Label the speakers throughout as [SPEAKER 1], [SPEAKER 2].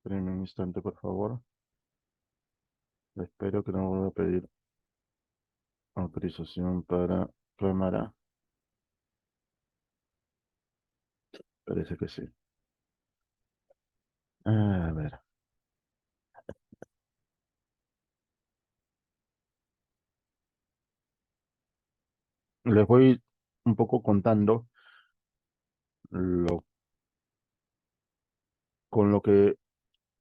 [SPEAKER 1] Espérenme un instante, por favor. Espero que no vuelva a pedir autorización para cámara. Parece que sí. A ver. Les voy un poco contando lo, con lo que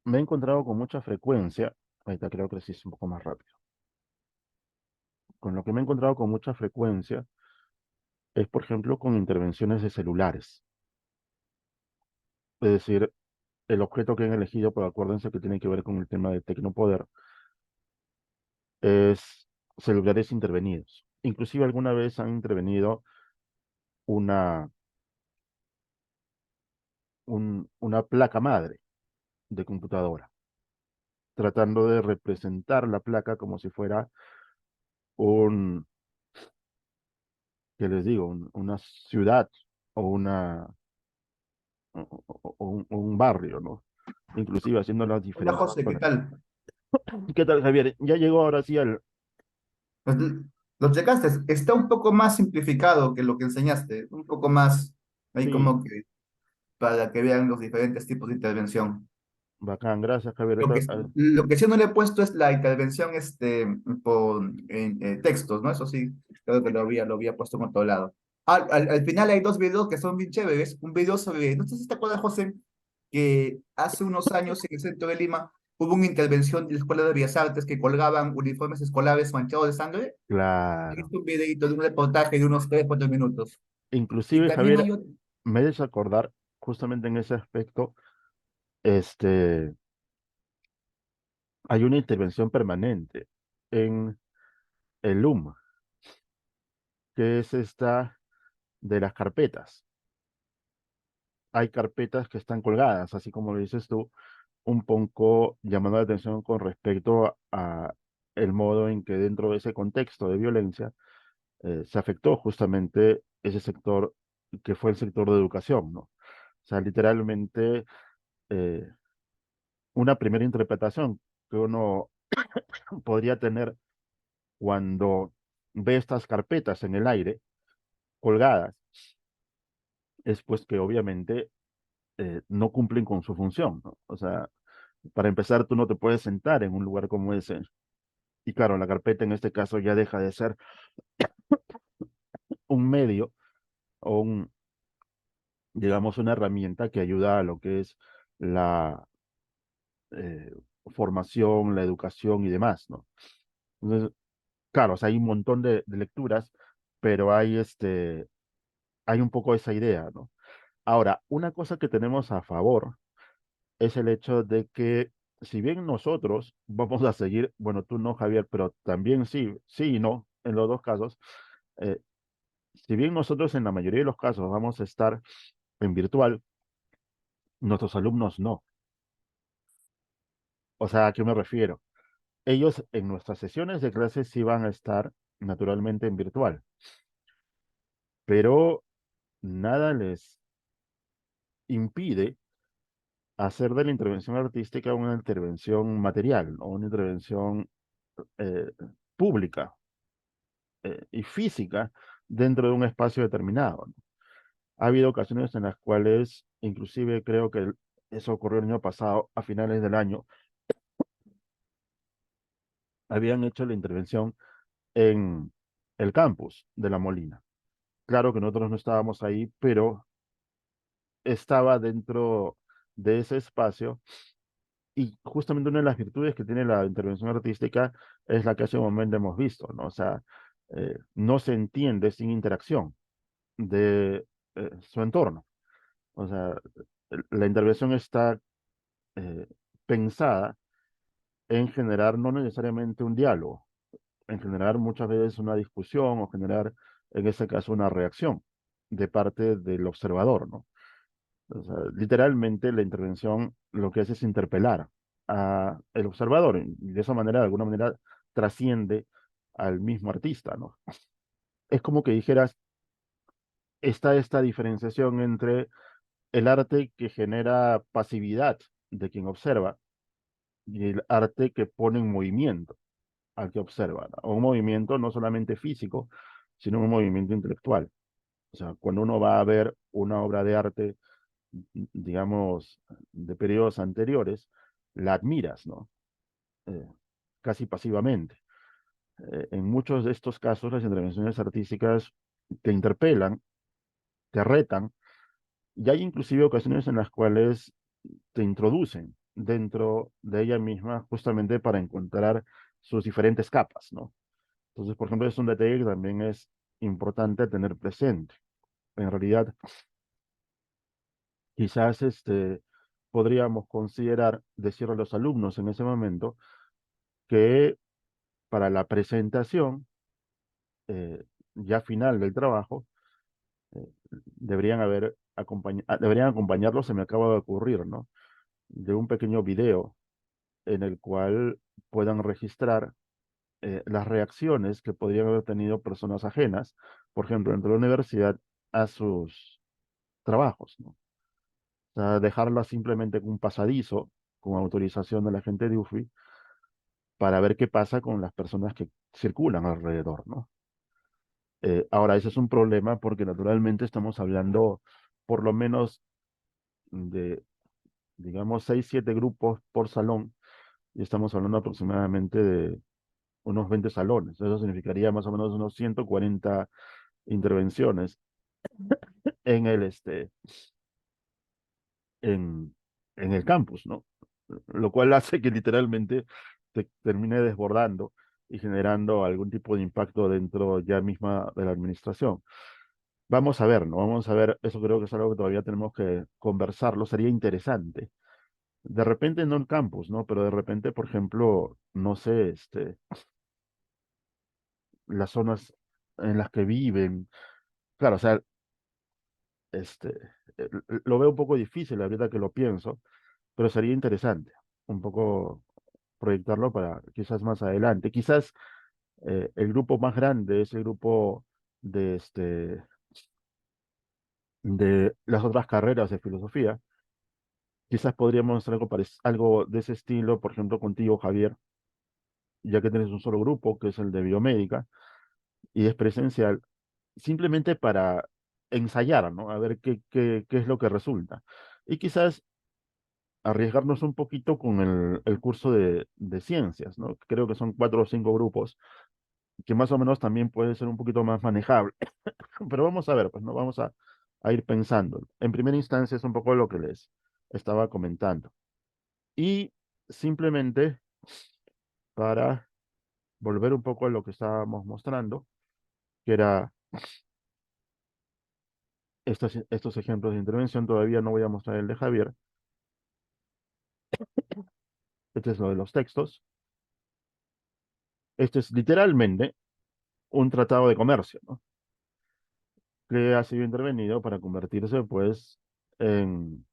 [SPEAKER 1] me he encontrado con mucha frecuencia. Ahorita creo que sí es un poco más rápido. Con lo que me he encontrado con mucha frecuencia es, por ejemplo, con intervenciones de celulares. Es decir, el objeto que han elegido, pero acuérdense que tiene que ver con el tema de tecnopoder, es celulares intervenidos. Inclusive alguna vez han intervenido una, una placa madre de computadora, tratando de representar la placa como si fuera un, ¿qué les digo? Una ciudad o o un barrio, ¿no? Inclusive haciendo las
[SPEAKER 2] Hola
[SPEAKER 1] diferentes
[SPEAKER 2] José, ¿qué
[SPEAKER 1] zonas.
[SPEAKER 2] tal?
[SPEAKER 1] ¿Qué tal, Javier? Ya llegó ahora sí al...
[SPEAKER 2] Pues, lo checaste, está un poco más simplificado que lo que enseñaste, un poco más ahí
[SPEAKER 1] Sí,
[SPEAKER 2] como que para que vean los diferentes tipos de intervención.
[SPEAKER 1] bacán, gracias, Javier.
[SPEAKER 2] Lo que,
[SPEAKER 1] Ah,
[SPEAKER 2] lo que sí no le he puesto es la intervención textos, ¿no? Eso sí, creo que lo había puesto en otro lado. Al final hay dos videos que son bien chéveres. Un video sobre, no sé si te acuerdas, José, que hace unos años en el centro de Lima hubo una intervención de la Escuela de Bellas Artes que colgaban uniformes escolares manchados de sangre.
[SPEAKER 1] claro.
[SPEAKER 2] Hice un videito de un reportaje de unos 3 4 minutos. Y
[SPEAKER 1] Inclusive,
[SPEAKER 2] también
[SPEAKER 1] Javier,
[SPEAKER 2] hay otro.
[SPEAKER 1] me haces acordar justamente en ese aspecto, este, hay una intervención permanente en el LUM, que es esta de las carpetas. Hay carpetas que están colgadas, así como lo dices tú, un poco llamando la atención con respecto a el modo en que dentro de ese contexto de violencia se afectó justamente ese sector que fue el sector de educación, ¿no? O sea, literalmente eh, una primera interpretación que uno podría tener cuando ve estas carpetas en el aire colgadas es pues que obviamente no cumplen con su función, ¿no? O sea, para empezar, tú no te puedes sentar en un lugar como ese. Y claro, la carpeta en este caso ya deja de ser un medio o digamos, una herramienta que ayuda a lo que es la eh, formación, la educación y demás, ¿no? Entonces, claro, o sea, hay un montón de lecturas, pero hay un poco esa idea, ¿no? Ahora, una cosa que tenemos a favor es el hecho de que si bien nosotros vamos a seguir, bueno, tú no, Javier, pero también sí, sí y no, en los dos casos, eh, si bien nosotros en la mayoría de los casos vamos a estar en virtual, nuestros alumnos no. O sea, ¿a qué me refiero? Ellos en nuestras sesiones de clases sí van a estar naturalmente en virtual, pero nada les impide hacer de la intervención artística una intervención material o una intervención eh, pública y física dentro de un espacio determinado, ¿no? Ha habido ocasiones en las cuales, inclusive creo que eso ocurrió el año pasado, a finales del año, habían hecho la intervención en el campus de La Molina. Claro que nosotros no estábamos ahí, pero estaba dentro de ese espacio y justamente una de las virtudes que tiene la intervención artística es la que hace un momento hemos visto, ¿no? O sea, no se entiende sin interacción de su entorno. O sea, la intervención está eh, pensada en generar no necesariamente un diálogo, en generar muchas veces una discusión o generar, en ese caso, una reacción de parte del observador, ¿no? O sea, literalmente la intervención lo que hace es interpelar a el observador y de esa manera, de alguna manera, trasciende al mismo artista, ¿no? Es como que dijeras, está esta diferenciación entre el arte que genera pasividad de quien observa y el arte que pone en movimiento al que observa, ¿no? Un movimiento no solamente físico, sino un movimiento intelectual. O sea, cuando uno va a ver una obra de arte, digamos, de periodos anteriores, la admiras, ¿no? Eh, casi pasivamente. En muchos de estos casos, las intervenciones artísticas te interpelan, te retan, y hay inclusive ocasiones en las cuales te introducen dentro de ella misma justamente para encontrar sus diferentes capas, ¿no? Entonces, por ejemplo, es un detalle que también es importante tener presente. En realidad, quizás podríamos considerar, decirle a los alumnos en ese momento, que para la presentación eh, ya final del trabajo, eh, deberían acompañarlo, se me acaba de ocurrir, ¿no? De un pequeño video en el cual puedan registrar las reacciones que podrían haber tenido personas ajenas, por ejemplo, dentro de la universidad, a sus trabajos, ¿no? O sea, dejarla simplemente con un pasadizo, con autorización de la gente de UFI, para ver qué pasa con las personas que circulan alrededor, ¿no? Ahora, ese es un problema porque naturalmente estamos hablando por lo menos de, digamos, 6 7 grupos por salón y estamos hablando aproximadamente de unos 20 salones. Eso significaría más o menos unos 140 intervenciones en en, en el campus, ¿no? Lo cual hace que literalmente te termine desbordando y generando algún tipo de impacto dentro ya misma de la administración. Vamos a ver, ¿no? Vamos a ver, eso creo que es algo que todavía tenemos que conversarlo, sería interesante. De repente no en campus, ¿no? Pero de repente, por ejemplo, no sé, las zonas en las que viven. Claro, o sea, este, lo veo un poco difícil ahorita que lo pienso, pero sería interesante un poco proyectarlo para quizás más adelante. Quizás el grupo más grande es el grupo de, de las otras carreras de filosofía. Quizás podríamos hacer algo de ese estilo, por ejemplo, contigo, Javier, ya que tienes un solo grupo, que es el de biomédica, y es presencial, simplemente para ensayar, ¿no? A ver qué es lo que resulta. Y quizás arriesgarnos un poquito con el curso de ciencias, ¿no? Creo que son 4 o 5 grupos, que más o menos también puede ser un poquito más manejable. Pero vamos a ver, pues no vamos a ir pensando. En primera instancia es un poco lo que les estaba comentando. Y simplemente para volver un poco a lo que estábamos mostrando, que era estos ejemplos de intervención, todavía no voy a mostrar el de Javier. Este es lo de los textos. Este es literalmente un tratado de comercio, ¿no? Que ha sido intervenido para convertirse, pues, en,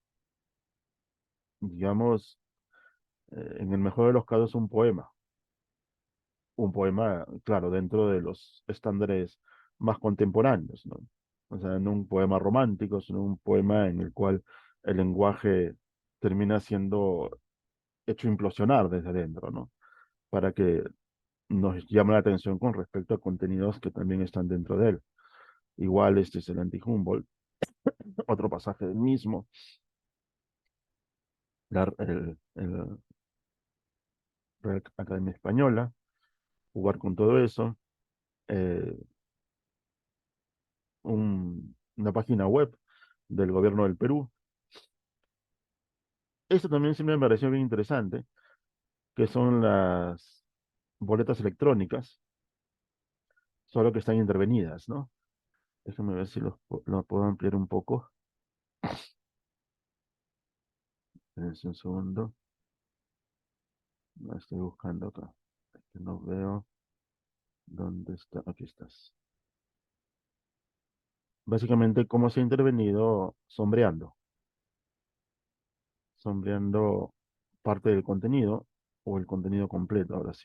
[SPEAKER 1] digamos, en el mejor de los casos, un poema. Un poema, claro, dentro de los estándares más contemporáneos, ¿no? O sea, no un poema romántico, sino un poema en el cual el lenguaje termina siendo hecho implosionar desde dentro, ¿no? Para que nos llame la atención con respecto a contenidos que también están dentro de él. Igual este es el anti-Humboldt, otro pasaje del mismo, el Real Academia Española, jugar con todo eso, eh, una página web del gobierno del Perú. Esto también sí me pareció bien interesante, que son las boletas electrónicas, solo que están intervenidas, ¿no? Déjame ver si lo puedo ampliar un poco. Espérense un segundo. La estoy buscando acá. Es que no veo dónde está. Aquí estás. Básicamente, cómo se ha intervenido sombreando parte del contenido o el contenido completo, ahora sí.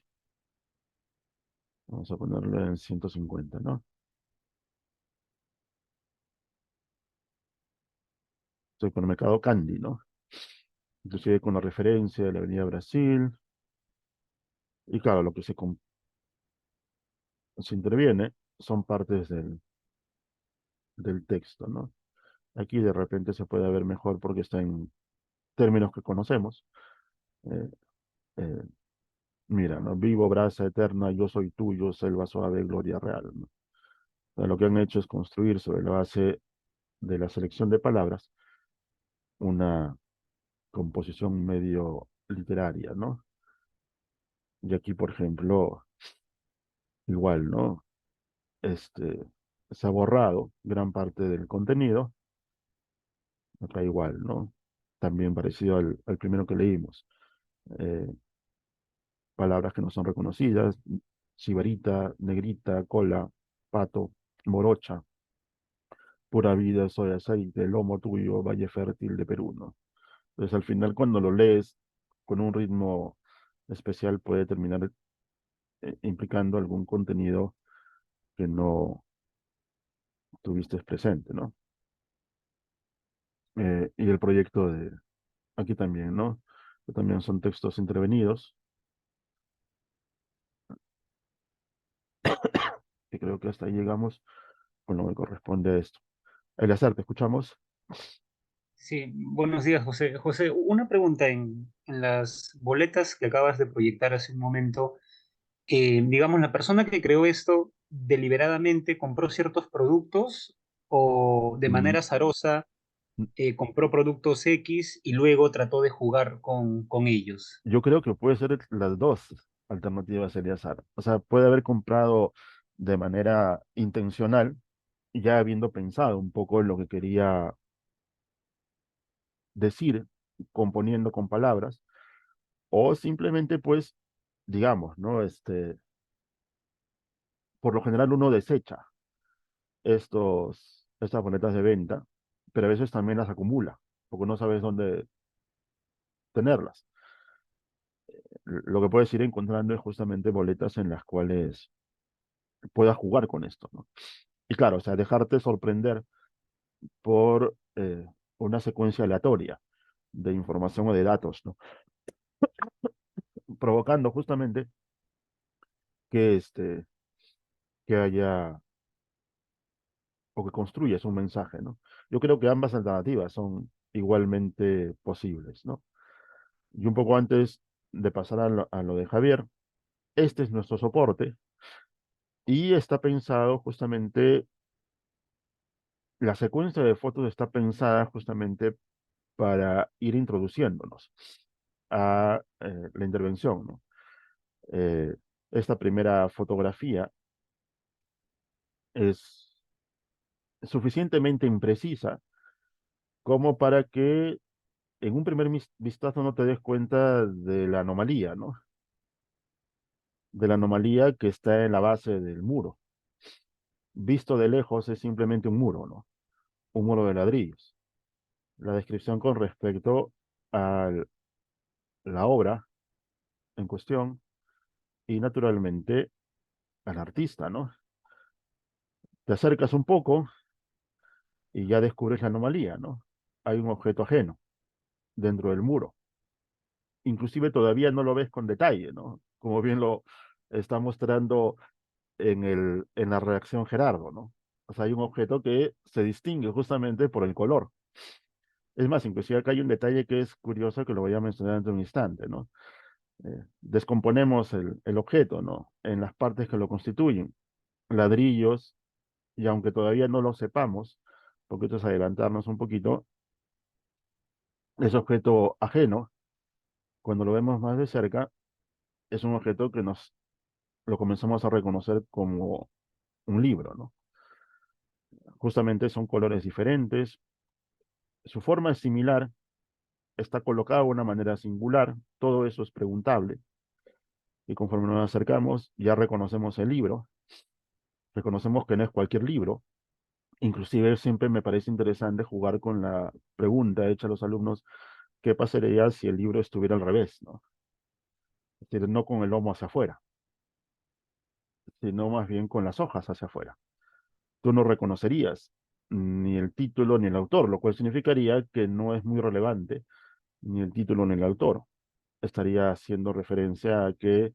[SPEAKER 1] Vamos a ponerlo en 150, ¿no? Supermercado Candy, ¿no? inclusive con la referencia de la Avenida Brasil, y claro, lo que se interviene son partes del texto, ¿no? Aquí de repente se puede ver mejor porque está en términos que conocemos. Eh, eh, Mira, ¿no? Vivo, brasa eterna, yo soy tuyo, selva suave, gloria real, ¿no? O sea, lo que han hecho es construir sobre la base de la selección de palabras una composición medio literaria, ¿no? Y aquí, por ejemplo, igual, ¿no? Este, se ha borrado gran parte del contenido, acá igual, ¿no? También parecido al primero que leímos. Eh, Palabras que no son reconocidas, sibarita, negrita, cola, pato, morocha, pura vida, soy aceite, lomo tuyo, valle fértil de Perú, ¿no? Entonces al final cuando lo lees con un ritmo especial puede terminar implicando algún contenido que no tuviste presente, ¿no? Y el proyecto de aquí también, ¿no? Que también son textos intervenidos, que creo que hasta ahí llegamos con lo que corresponde a esto. Eleazar, te escuchamos.
[SPEAKER 3] Sí, buenos días, José. José, una pregunta en las boletas que acabas de proyectar hace un momento. Digamos, la persona que creó esto deliberadamente compró ciertos productos o de
[SPEAKER 1] Mm,
[SPEAKER 3] manera azarosa compró productos X y luego trató de jugar con ellos.
[SPEAKER 1] Yo creo que puede ser las dos alternativas, Eleazar. O sea, puede haber comprado de manera intencional, ya habiendo pensado un poco en lo que quería decir, componiendo con palabras, o simplemente, pues, digamos, ¿no? Por lo general uno desecha estas boletas de venta, pero a veces también las acumula, porque no sabes dónde tenerlas. Lo que puedes ir encontrando es justamente boletas en las cuales puedas jugar con esto, ¿no? Y claro, o sea, dejarte sorprender por una secuencia aleatoria de información o de datos, ¿no? Provocando justamente que, que haya o que construyas un mensaje, ¿no? Yo creo que ambas alternativas son igualmente posibles, ¿no? Y un poco antes de pasar a lo de Javier, este es nuestro soporte y está pensado justamente, la secuencia de fotos está pensada justamente para ir introduciéndonos a la intervención, ¿no? Eh, Esta primera fotografía es suficientemente imprecisa como para que en un primer vistazo no te des cuenta de la anomalía, ¿no? De la anomalía que está en la base del muro. Visto de lejos es simplemente un muro, ¿no? Un muro de ladrillos. La descripción con respecto a la obra en cuestión y naturalmente al artista, ¿no? Te acercas un poco y ya descubres la anomalía, ¿no? Hay un objeto ajeno dentro del muro. Inclusive todavía no lo ves con detalle, ¿no? Como bien lo está mostrando en la reacción Gerardo, ¿no? O sea, hay un objeto que se distingue justamente por el color. Es más, inclusive acá hay un detalle que es curioso que lo voy a mencionar dentro de un instante, ¿no? Descomponemos el objeto, ¿no? En las partes que lo constituyen, ladrillos, y aunque todavía no lo sepamos, porque esto es adelantarnos un poquito, ese objeto ajeno, cuando lo vemos más de cerca, es un objeto que nos lo comenzamos a reconocer como un libro, ¿no? Justamente son colores diferentes, su forma es similar, está colocado de una manera singular, todo eso es preguntable, y conforme nos acercamos, ya reconocemos el libro, reconocemos que no es cualquier libro, inclusive siempre me parece interesante jugar con la pregunta hecha a los alumnos, ¿qué pasaría si el libro estuviera al revés, ¿no? Es decir, no con el lomo hacia afuera, sino más bien con las hojas hacia afuera. Tú no reconocerías ni el título ni el autor, lo cual significaría que no es muy relevante ni el título ni el autor. Estaría haciendo referencia a que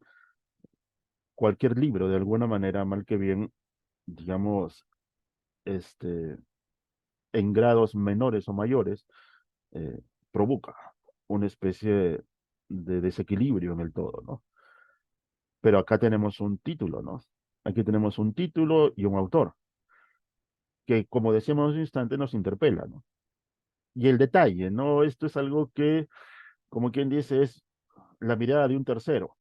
[SPEAKER 1] cualquier libro, de alguna manera, mal que bien, digamos, este, en grados menores o mayores, eh, provoca una especie de desequilibrio en el todo, ¿no? Pero acá tenemos un título, ¿no? Aquí tenemos un título y un autor, que como decíamos hace un instante, nos interpela, ¿no? Y el detalle, ¿no? Esto es algo que, como quien dice, es la mirada de un tercero,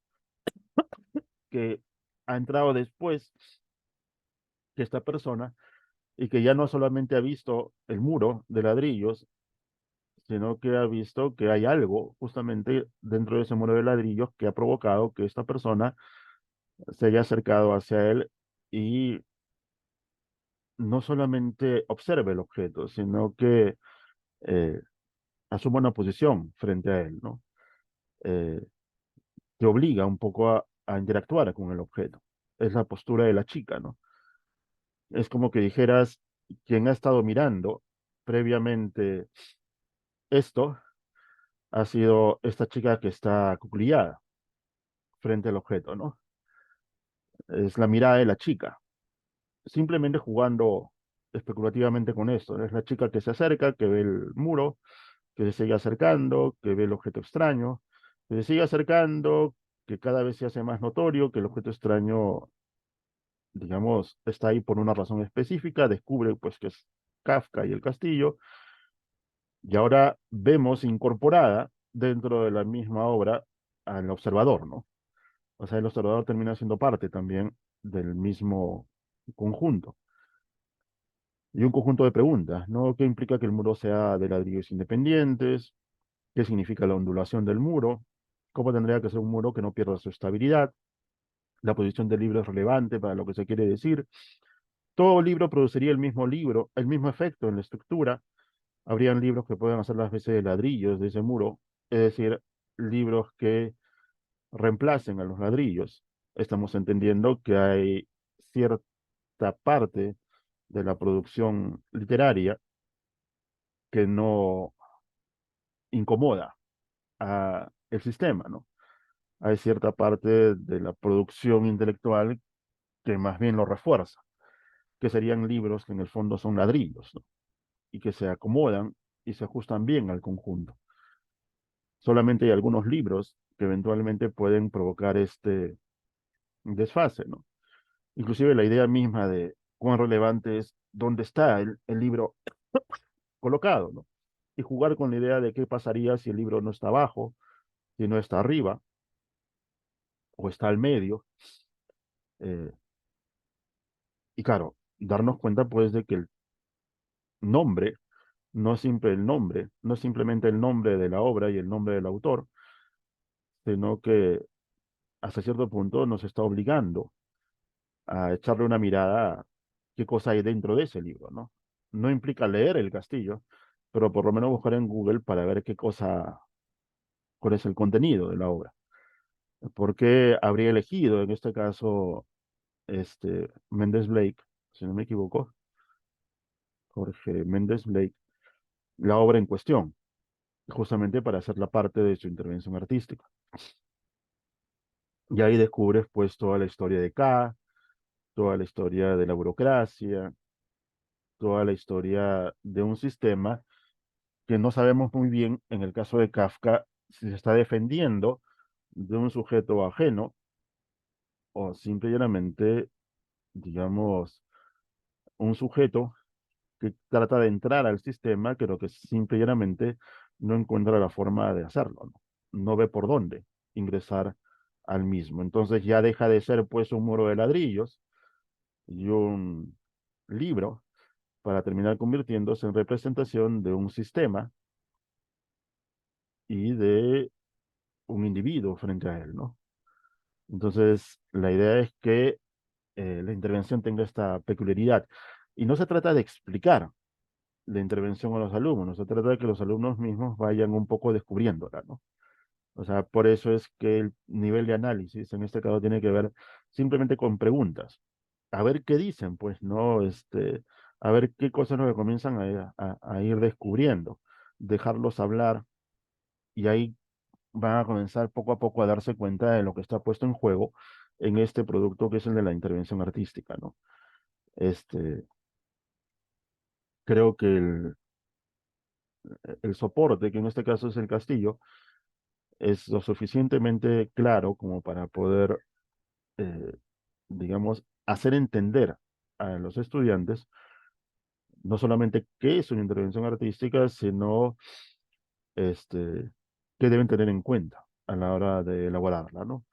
[SPEAKER 1] que ha entrado después que esta persona y que ya no solamente ha visto el muro de ladrillos, sino que ha visto que hay algo justamente dentro de ese muro de ladrillos que ha provocado que esta persona se haya acercado hacia él y no solamente observe el objeto, sino que eh, asuma una posición frente a él, ¿no? Eh, Te obliga un poco a interactuar con el objeto. Es la postura de la chica, ¿no? Es como que dijeras, quien ha estado mirando previamente esto ha sido esta chica que está acuclillada frente al objeto, ¿no? Es la mirada de la chica, simplemente jugando especulativamente con esto. Es la chica que se acerca, que ve el muro, que se sigue acercando, que ve el objeto extraño, que se sigue acercando, que cada vez se hace más notorio que el objeto extraño, digamos, está ahí por una razón específica, descubre pues que es Kafka y el castillo, y ahora vemos incorporada dentro de la misma obra al observador, ¿no? O sea, el observador termina siendo parte también del mismo conjunto. Y un conjunto de preguntas, ¿no? ¿Qué implica que el muro sea de ladrillos independientes? ¿Qué significa la ondulación del muro? ¿Cómo tendría que ser un muro que no pierda su estabilidad? La posición del libro es relevante para lo que se quiere decir. Todo libro produciría el mismo libro, el mismo efecto en la estructura. Habrían libros que puedan hacer las veces de ladrillos de ese muro, es decir, libros que reemplacen a los ladrillos. Estamos entendiendo que hay cierta parte de la producción literaria que no incomoda a el sistema, ¿no? Hay cierta parte de la producción intelectual que más bien lo refuerza, que serían libros que en el fondo son ladrillos, ¿no? Y que se acomodan y se ajustan bien al conjunto. Solamente hay algunos libros que eventualmente pueden provocar este desfase, ¿no? Inclusive la idea misma de cuán relevante es dónde está el libro colocado, ¿no? Y jugar con la idea de qué pasaría si el libro no está abajo, si no está arriba o está al medio. Eh, y claro, darnos cuenta pues de que el nombre no es siempre el nombre, no es simplemente el nombre de la obra y el nombre del autor, sino que hasta cierto punto nos está obligando a echarle una mirada a qué cosa hay dentro de ese libro, ¿no? No implica leer el castillo, pero por lo menos buscar en Google para ver qué cosa, cuál es el contenido de la obra. ¿Por qué habría elegido, en este caso, Méndez Blake, si no me equivoco, Jorge Méndez Blake, la obra en cuestión, justamente para hacer la parte de su intervención artística? Y ahí descubres pues toda la historia de K, toda la historia de la burocracia, toda la historia de un sistema que no sabemos muy bien, en el caso de Kafka, si se está defendiendo de un sujeto ajeno o simplemente, digamos, un sujeto que trata de entrar al sistema, pero que simplemente no encuentra la forma de hacerlo, ¿no? No ve por dónde ingresar al mismo. Entonces ya deja de ser pues un muro de ladrillos y un libro para terminar convirtiéndose en representación de un sistema y de un individuo frente a él, ¿no? Entonces, la idea es que la intervención tenga esta peculiaridad. Y no se trata de explicar la intervención a los alumnos, se trata de que los alumnos mismos vayan un poco descubriéndola, ¿no? O sea, por eso es que el nivel de análisis en este caso tiene que ver simplemente con preguntas. A ver qué dicen, pues, ¿no? A ver qué cosas nos comienzan a ir descubriendo, dejarlos hablar y ahí van a comenzar poco a poco a darse cuenta de lo que está puesto en juego en este producto que es el de la intervención artística, ¿no? Este, creo que el soporte, que en este caso es el castillo, es lo suficientemente claro como para poder, eh, digamos, hacer entender a los estudiantes no solamente qué es una intervención artística, sino qué deben tener en cuenta a la hora de elaborarla, ¿no?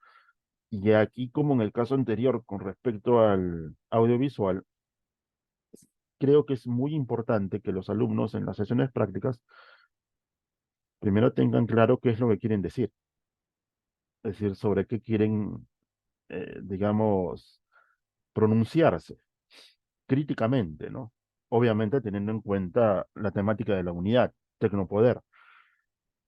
[SPEAKER 1] Y aquí, como en el caso anterior con respecto al audiovisual, creo que es muy importante que los alumnos en las sesiones prácticas primero tengan claro qué es lo que quieren decir, es decir, sobre qué quieren, digamos, pronunciarse críticamente, ¿no? Obviamente teniendo en cuenta la temática de la unidad, tecnopoder,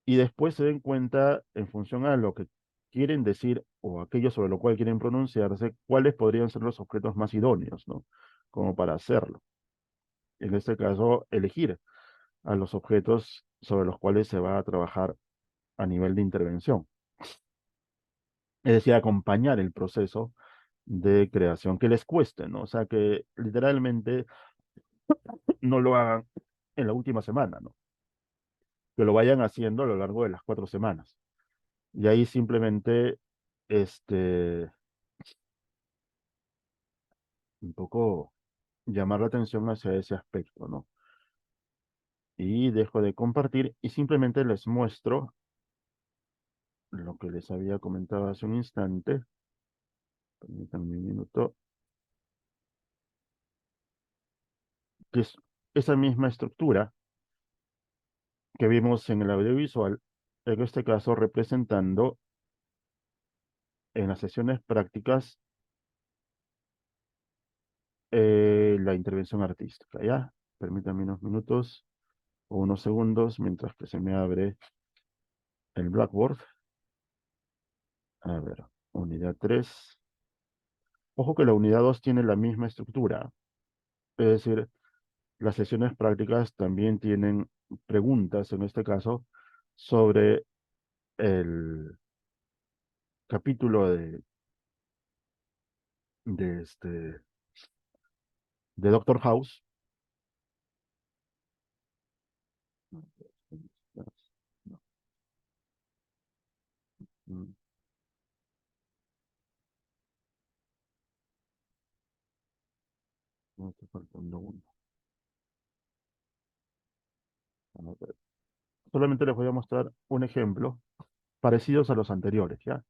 [SPEAKER 1] y después se den cuenta, en función a lo que quieren decir o aquello sobre lo cual quieren pronunciarse, cuáles podrían ser los objetos más idóneos, ¿no? Como para hacerlo. En este caso, elegir a los objetos sobre los cuales se va a trabajar a nivel de intervención. Es decir, acompañar el proceso de creación que les cueste, ¿no? O sea, que literalmente no lo hagan en la última semana, ¿no? Que lo vayan haciendo a lo largo de las 4 semanas. Y ahí simplemente, este, un poco llamar la atención hacia ese aspecto, ¿no? Y dejo de compartir y simplemente les muestro lo que les había comentado hace un instante. Permítanme un minuto. Que es esa misma estructura que vimos en el audiovisual, en este caso representando en las sesiones prácticas la intervención artística, ¿ya? Permítanme unos minutos o unos segundos mientras que se me abre el Blackboard. A ver, unidad 3. Ojo que la unidad 2 tiene la misma estructura, es decir, las sesiones prácticas también tienen preguntas, en este caso, sobre el capítulo de, este, de Doctor House. No, no está faltando uno. A ver, solamente les voy a mostrar un ejemplo parecidos a los anteriores, ¿ya?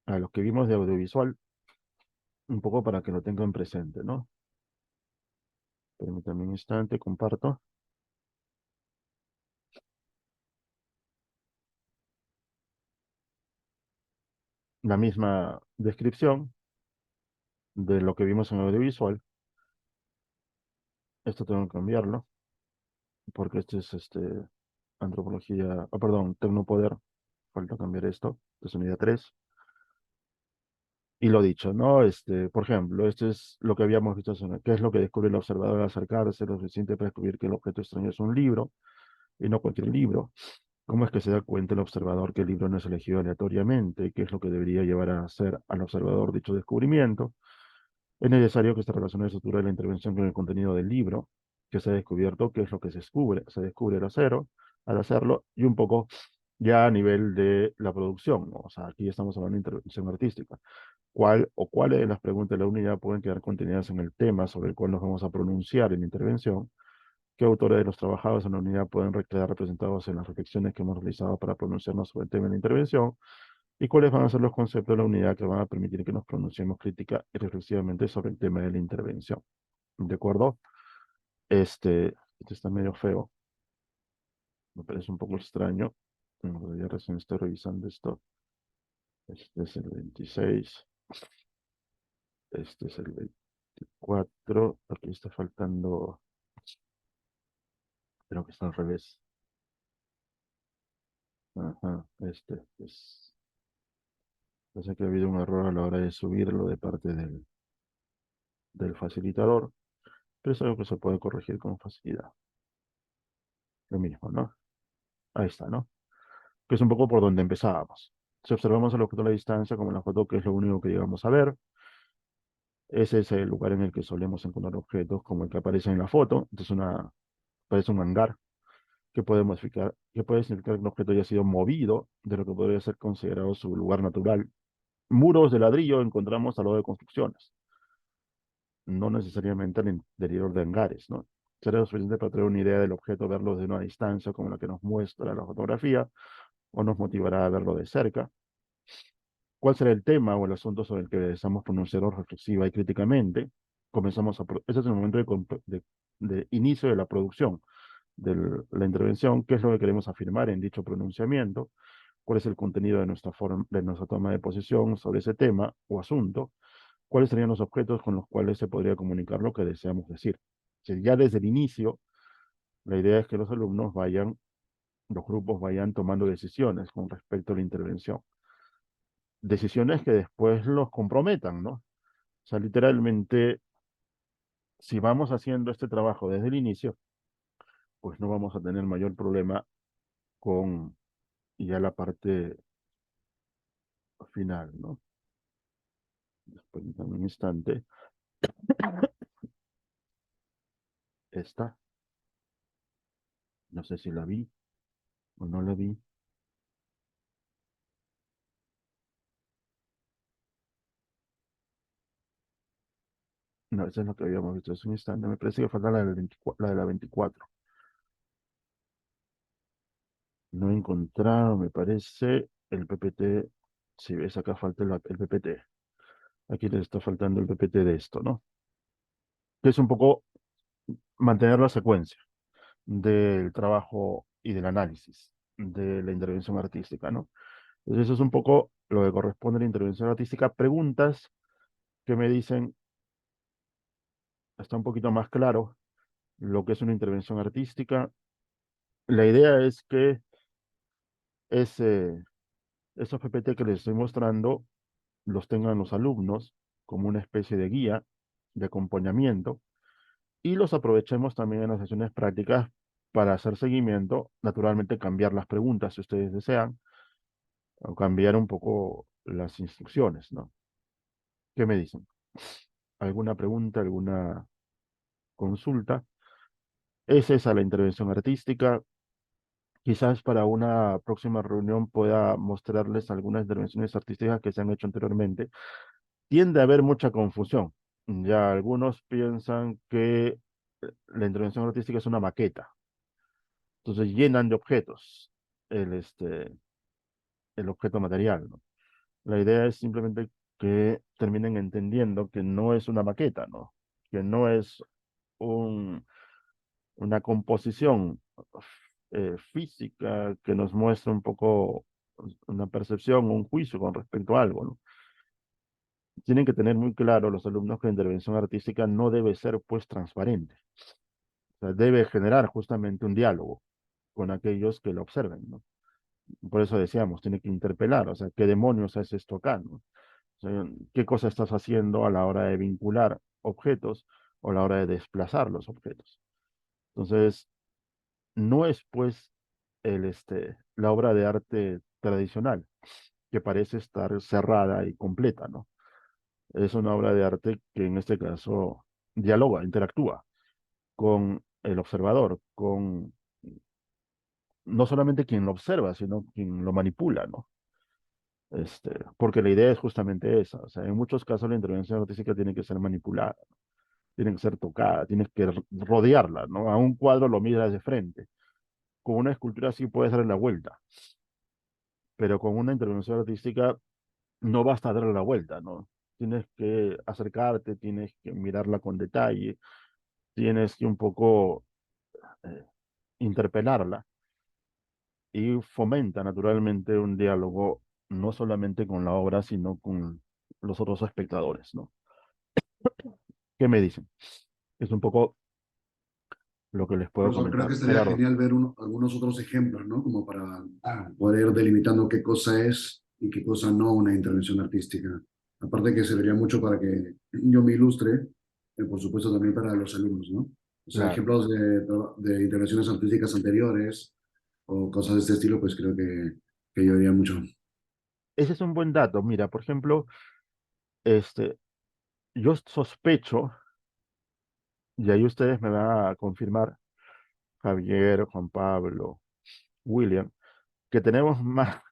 [SPEAKER 1] A los que vimos de audiovisual, un poco para que lo tengan presente, ¿no? Permítanme un instante, comparto la misma descripción de lo que vimos en audiovisual. Esto tengo que cambiarlo, porque este es antropología, perdón, tecnopoder. Falta cambiar esto, es unidad 3. Y lo dicho, ¿no? Por ejemplo, este es lo que habíamos visto, qué es lo que descubre el observador al acercarse, lo suficiente para descubrir que el objeto extraño es un libro y no cualquier libro. ¿Cómo es que se da cuenta el observador que el libro no es elegido aleatoriamente? ¿Qué es lo que debería llevar a hacer al observador dicho descubrimiento? Es necesario que se relacione la estructura de la intervención con el contenido del libro, que se ha descubierto qué es lo que se descubre al hacerlo, y un poco ya a nivel de la producción, ¿no? O sea, aquí estamos hablando de intervención artística. ¿Cuál o cuáles de las preguntas de la unidad pueden quedar contenidas en el tema sobre el cual nos vamos a pronunciar en la intervención? ¿Qué autores de los trabajados en la unidad pueden quedar representados en las reflexiones que hemos realizado para pronunciarnos sobre el tema de la intervención? ¿Y cuáles van a ser los conceptos de la unidad que van a permitir que nos pronunciemos crítica y reflexivamente sobre el tema de la intervención? ¿De acuerdo? Este está medio feo. Me parece un poco extraño. Ya recién estoy revisando esto. Este es el 26. Este es el 24. Aquí está faltando. Creo que está al revés. Ajá, este es. Parece que ha habido un error a la hora de subirlo de parte del facilitador, pero es algo que se puede corregir con facilidad. Lo mismo, ¿no? Ahí está, ¿no? Que es un poco por donde empezábamos. Si observamos el objeto a la distancia, como en la foto, que es lo único que llegamos a ver, ese es el lugar en el que solemos encontrar objetos como el que aparece en la foto. Entonces parece un hangar que puede significar que un objeto haya sido movido de lo que podría ser considerado su lugar natural. Muros de ladrillo encontramos a lo de construcciones, no necesariamente al interior de hangares, ¿no? Será suficiente para tener una idea del objeto, verlo de una distancia como la que nos muestra la fotografía, o nos motivará a verlo de cerca. ¿Cuál será el tema o el asunto sobre el que deseamos pronunciarnos reflexiva y críticamente? Ese es el momento de inicio de la producción de la intervención. ¿Qué es lo que queremos afirmar en dicho pronunciamiento? ¿Cuál es el contenido de de nuestra toma de posición sobre ese tema o asunto? ¿Cuáles serían los objetos con los cuales se podría comunicar lo que deseamos decir? Si ya desde el inicio, la idea es que los grupos vayan tomando decisiones con respecto a la intervención. Decisiones que después los comprometan, ¿no? O sea, literalmente, si vamos haciendo este trabajo desde el inicio, pues no vamos a tener mayor problema con ya la parte final, ¿no? Después de un instante, esta, no sé si la vi o no la vi. No, esa es lo que habíamos visto hace un instante. Me parece que falta la de la 24. No he encontrado, me parece, el PPT. Si ves, acá falta el PPT. Aquí les está faltando el PPT de esto, ¿no? Que es un poco mantener la secuencia del trabajo y del análisis de la intervención artística, ¿no? Entonces, eso es un poco lo que corresponde a la intervención artística. Preguntas que me dicen, está un poquito más claro lo que es una intervención artística. La idea es que ese, esos PPT que les estoy mostrando los tengan los alumnos como una especie de guía, de acompañamiento, y los aprovechemos también en las sesiones prácticas para hacer seguimiento, naturalmente cambiar las preguntas si ustedes desean, o cambiar un poco las instrucciones, ¿no? ¿Qué me dicen? ¿Alguna pregunta, alguna consulta? Es esa la intervención artística. Quizás para una próxima reunión pueda mostrarles algunas intervenciones artísticas que se han hecho anteriormente. Tiende a haber mucha confusión. Ya algunos piensan que la intervención artística es una maqueta. Entonces llenan de objetos el objeto material, ¿no? La idea es simplemente que terminen entendiendo que no es una maqueta, ¿no? Que no es un, una composición física que nos muestra un poco una percepción, un juicio con respecto a algo, ¿no? Tienen que tener muy claro los alumnos que la intervención artística no debe ser pues transparente. O sea, debe generar justamente un diálogo con aquellos que lo observen, ¿no? Por eso decíamos, tiene que interpelar, o sea, ¿qué demonios es esto acá, ¿no? O sea, ¿qué cosa estás haciendo a la hora de vincular objetos o a la hora de desplazar los objetos? Entonces, no es pues la obra de arte tradicional, que parece estar cerrada y completa, ¿no? Es una obra de arte que en este caso dialoga, interactúa con el observador, con no solamente quien lo observa, sino quien lo manipula, ¿no? Porque la idea es justamente esa. O sea, en muchos casos la intervención artística tiene que ser manipulada, ¿no? Tiene que ser tocada, tienes que rodearla, ¿no? A un cuadro lo miras de frente. Con una escultura sí puedes darle la vuelta, pero con una intervención artística no basta darle la vuelta, ¿no? Tienes que acercarte, tienes que mirarla con detalle, tienes que un poco eh, interpelarla y fomenta naturalmente un diálogo no solamente con la obra, sino con los otros espectadores, ¿no? ¿Qué me dicen? Es un poco lo que les puedo
[SPEAKER 4] Profesor, creo que
[SPEAKER 1] comentar.
[SPEAKER 4] estaría
[SPEAKER 1] Gerardo,
[SPEAKER 4] genial ver algunos otros ejemplos, ¿no? Como para poder ir delimitando qué cosa es y qué cosa no una intervención artística. Aparte que serviría mucho para que yo me ilustre, por supuesto también para los alumnos, ¿no? O sea,
[SPEAKER 1] claro,
[SPEAKER 4] ejemplos de intervenciones artísticas anteriores, o cosas de este estilo, pues creo que ayudaría mucho.
[SPEAKER 1] Ese es un buen dato. Mira, por ejemplo, este, yo sospecho, y ahí ustedes me van a confirmar, Javier, Juan Pablo, William, que tenemos más,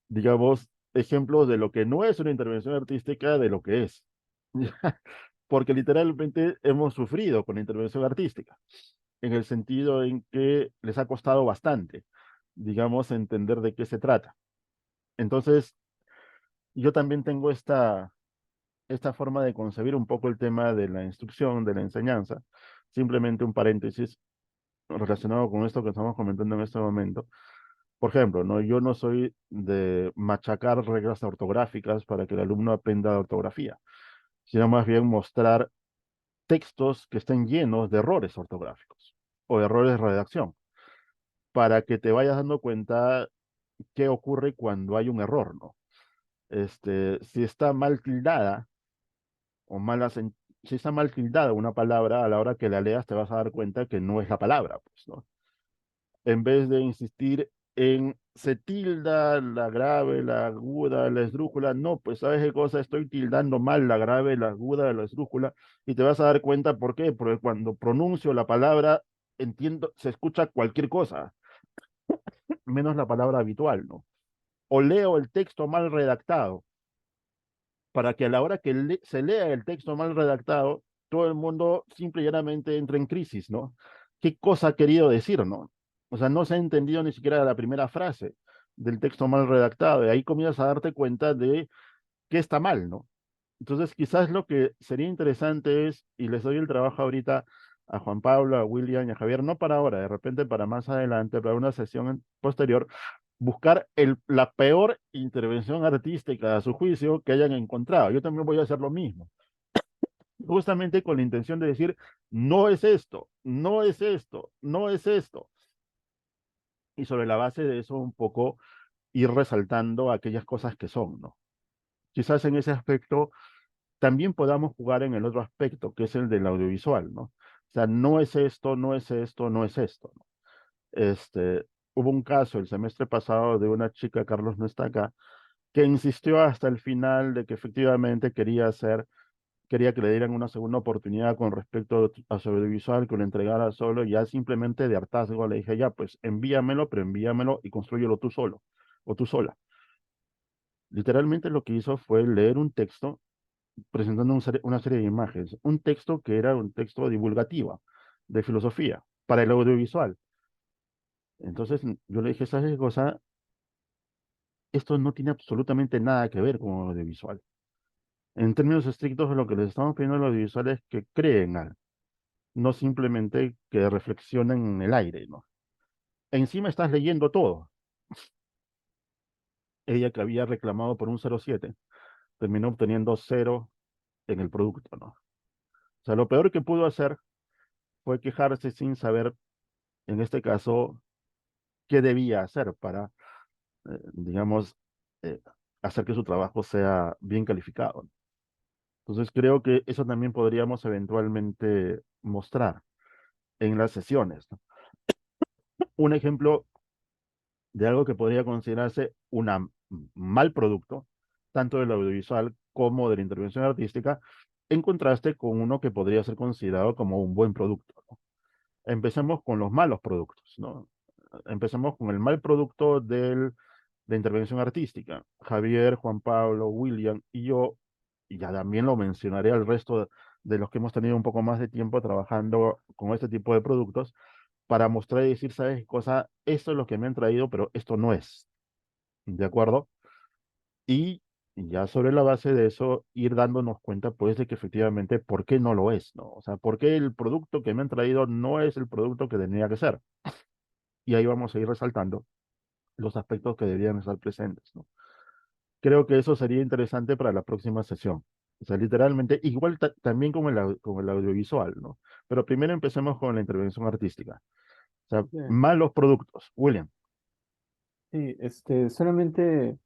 [SPEAKER 1] digamos, ejemplos de lo que no es una intervención artística de lo que es. Porque literalmente hemos sufrido con la intervención artística, en el sentido en que les ha costado bastante, digamos, entender de qué se trata. Entonces, yo también tengo esta forma de concebir un poco el tema de la instrucción, de la enseñanza. Simplemente un paréntesis relacionado con esto que estamos comentando en este momento. Por ejemplo, ¿no? Yo no soy de machacar reglas ortográficas para que el alumno aprenda ortografía, sino más bien mostrar textos que estén llenos de errores ortográficos o errores de redacción, para que te vayas dando cuenta qué ocurre cuando hay un error, ¿no? Si está mal tildada o si está mal tildada una palabra, a la hora que la leas te vas a dar cuenta que no es la palabra, pues, ¿no? En vez de insistir en se tilda la grave, la aguda, la esdrújula, no, pues sabes qué cosa, estoy tildando mal la grave, la aguda, la esdrújula, y te vas a dar cuenta por qué, porque cuando pronuncio la palabra, entiendo, se escucha cualquier cosa, menos la palabra habitual, ¿no? O leo el texto mal redactado, para que a la hora que se lea el texto mal redactado, todo el mundo simple y llanamente entre en crisis, ¿no? ¿Qué cosa ha querido decir, no? O sea, no se ha entendido ni siquiera la primera frase del texto mal redactado, y ahí comienzas a darte cuenta de qué está mal, ¿no? Entonces, quizás lo que sería interesante es, y les doy el trabajo ahorita a Juan Pablo, a William y a Javier, no para ahora, de repente para más adelante, para una sesión posterior, buscar la peor intervención artística a su juicio que hayan encontrado. Yo también voy a hacer lo mismo, justamente con la intención de decir, no es esto, no es esto, no es esto. Y sobre la base de eso un poco ir resaltando aquellas cosas que son, ¿no? Quizás en ese aspecto también podamos jugar en el otro aspecto, que es el del audiovisual, ¿no? O sea, no es esto, no es esto, no es esto, ¿no? Hubo un caso el semestre pasado de una chica, Carlos no está acá, que insistió hasta el final de que efectivamente quería que le dieran una segunda oportunidad con respecto a su audiovisual, que lo entregara solo, y ya simplemente de hartazgo le dije, ya, pues envíamelo, pero envíamelo y construyelo tú solo, o tú sola. Literalmente lo que hizo fue leer un texto presentando una serie de imágenes, un texto que era un texto divulgativo, de filosofía, para el audiovisual. Entonces yo le dije, ¿sabes qué cosa? Esto no tiene absolutamente nada que ver con audiovisual. En términos estrictos, lo que les estamos pidiendo a los audiovisuales es que creen algo, no simplemente que reflexionen en el aire, ¿no? Encima estás leyendo todo. Ella que había reclamado por un 0,7 terminó obteniendo 0 en el producto, ¿no? O sea, lo peor que pudo hacer fue quejarse sin saber, en este caso, qué debía hacer para, digamos, eh, hacer que su trabajo sea bien calificado, ¿no? Entonces creo que eso también podríamos eventualmente mostrar en las sesiones, ¿no? Un ejemplo de algo que podría considerarse un mal producto, tanto del audiovisual como de la intervención artística, en contraste con uno que podría ser considerado como un buen producto, ¿no? Empecemos con los malos productos, ¿no? Empecemos con el mal producto de intervención artística. Javier, Juan Pablo, William y yo, y ya también lo mencionaré al resto de los que hemos tenido un poco más de tiempo trabajando con este tipo de productos, para mostrar y decir, ¿sabes qué cosa? Esto es lo que me han traído, pero esto no es. ¿De acuerdo? Y ya sobre la base de eso, ir dándonos cuenta, pues, de que efectivamente, ¿por qué no lo es, no? O sea, ¿por qué el producto que me han traído no es el producto que tenía que ser? Y ahí vamos a ir resaltando los aspectos que deberían estar presentes, ¿no? Creo que eso sería interesante para la próxima sesión. O sea, literalmente, igual también con el audiovisual, ¿no? Pero primero empecemos con la intervención artística. O sea,
[SPEAKER 5] Bien.
[SPEAKER 1] malos productos. William.
[SPEAKER 5] Sí, solamente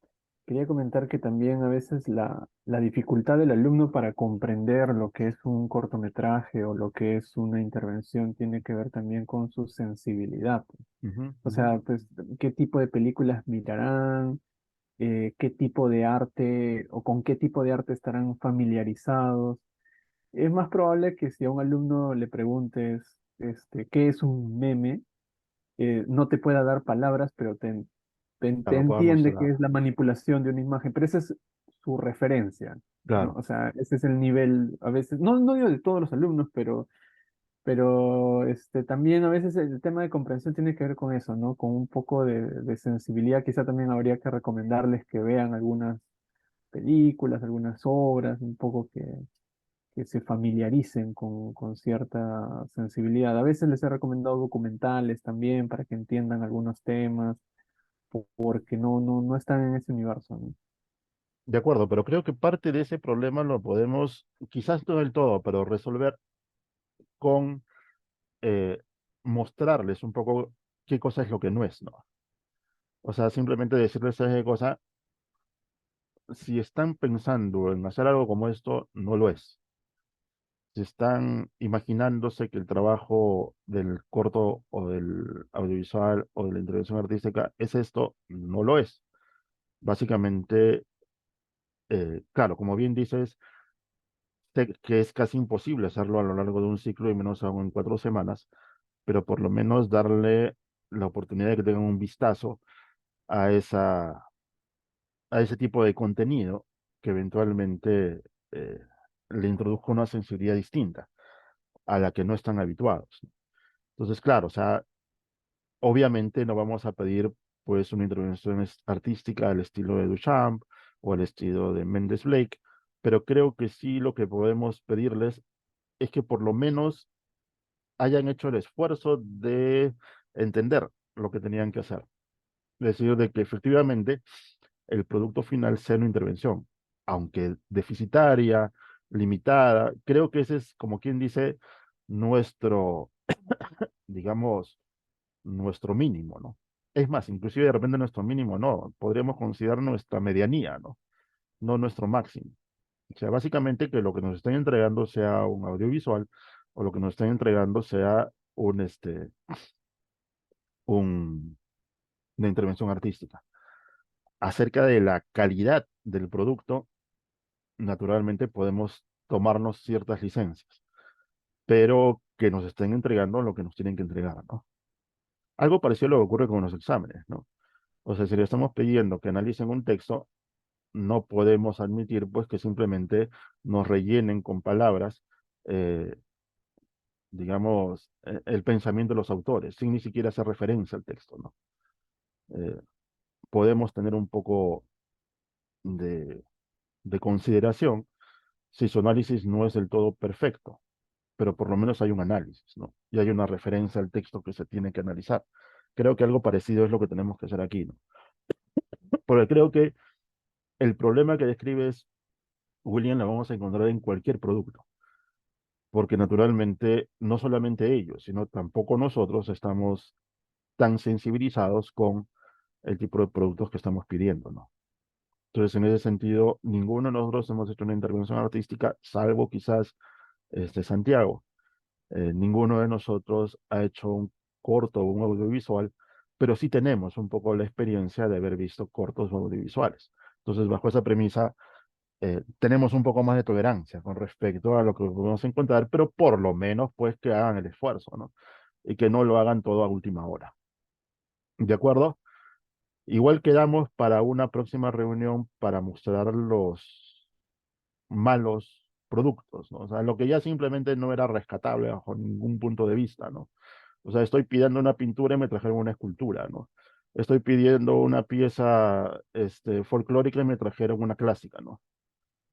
[SPEAKER 5] quería comentar que también a veces la dificultad del alumno para comprender lo que es un cortometraje o lo que es una intervención tiene que ver también con su sensibilidad.
[SPEAKER 1] Ujú,
[SPEAKER 5] O
[SPEAKER 1] ujú.
[SPEAKER 5] sea, pues, qué tipo de películas mirarán, qué tipo de arte o con qué tipo de arte estarán familiarizados. Es más probable que si a un alumno le preguntes, qué es un meme, no te pueda dar palabras, pero te
[SPEAKER 1] Claro, puedo
[SPEAKER 5] entiende que
[SPEAKER 1] mostrar.
[SPEAKER 5] es la manipulación de una imagen, pero esa es su referencia, ¿no?
[SPEAKER 1] Claro,
[SPEAKER 5] O sea, ese es el nivel, a veces, no digo de todos los alumnos, pero también a veces el tema de comprensión tiene que ver con eso, ¿no? Con un poco de sensibilidad. Quizá también habría que recomendarles que vean algunas películas, algunas obras, un poco que se familiaricen con cierta sensibilidad. A veces les he recomendado documentales también para que entiendan algunos temas, porque no están en ese universo, ¿no?
[SPEAKER 1] de acuerdo, pero creo que parte de ese problema lo podemos, quizás no del todo, pero resolver con eh, mostrarles un poco qué cosa es lo que no es, ¿no? O sea, simplemente decirles qué cosa, si están pensando en hacer algo como esto, no lo es. Si están imaginándose que el trabajo del corto o del audiovisual o de la intervención artística es esto, no lo es. Básicamente, claro, como bien dices, sé que es casi imposible hacerlo a lo largo de un ciclo y menos aún en 4 semanas, pero por lo menos darle la oportunidad de que tengan un vistazo a a ese tipo de contenido que eventualmente eh, le introduzca una sensibilidad distinta a la que no están habituados. Entonces, claro, o sea, obviamente no vamos a pedir pues una intervención artística al estilo de Duchamp o al estilo de Mendes Blake, pero creo que sí lo que podemos pedirles es que por lo menos hayan hecho el esfuerzo de entender lo que tenían que hacer. Es decir, de que efectivamente el producto final sea una intervención, aunque deficitaria, limitada. Creo que ese es, como quien dice, nuestro, digamos, nuestro mínimo, ¿no? Es más, inclusive de repente nuestro mínimo no, podríamos considerar nuestra medianía, ¿no? No nuestro máximo. O sea, básicamente que lo que nos están entregando sea un audiovisual o lo que nos están entregando sea un, una intervención artística. Acerca de la calidad del producto, naturalmente podemos tomarnos ciertas licencias, pero que nos estén entregando lo que nos tienen que entregar, ¿no? Algo parecido a lo que ocurre con los exámenes, ¿no? O sea, si le estamos pidiendo que analicen un texto, no podemos admitir pues que simplemente nos rellenen con palabras, eh, digamos, el pensamiento de los autores, sin ni siquiera hacer referencia al texto, ¿no? Eh, Podemos tener un poco de, de consideración si su análisis no es del todo perfecto, pero por lo menos hay un análisis, ¿no? Y hay una referencia al texto que se tiene que analizar. Creo que algo parecido es lo que tenemos que hacer aquí, ¿no? Porque creo que el problema que describes, William, lo vamos a encontrar en cualquier producto, porque naturalmente no solamente ellos, sino tampoco nosotros estamos tan sensibilizados con el tipo de productos que estamos pidiendo, ¿no? Entonces, en ese sentido, ninguno de nosotros hemos hecho una intervención artística, salvo quizás Santiago. Ninguno de nosotros ha hecho un corto o un audiovisual, pero sí tenemos un poco la experiencia de haber visto cortos o audiovisuales. Entonces, bajo esa premisa, tenemos un poco más de tolerancia con respecto a lo que podemos encontrar, pero por lo menos, pues, que hagan el esfuerzo, ¿no? Y que no lo hagan todo a última hora. ¿De acuerdo? Igual quedamos para una próxima reunión para mostrar los malos productos, ¿no? O sea, lo que ya simplemente no era rescatable bajo ningún punto de vista, ¿no? O sea, estoy pidiendo una pintura y me trajeron una escultura, ¿no? Estoy pidiendo una pieza folclórica y me trajeron una clásica, ¿no? O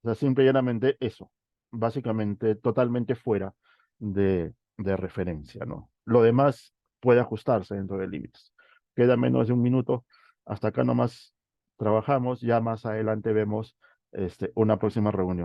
[SPEAKER 1] sea, simple y llanamente eso, básicamente totalmente fuera de referencia, ¿no? Lo demás puede ajustarse dentro de límites. Queda menos de un minuto, hasta acá nomás trabajamos, ya más adelante vemos una próxima reunión.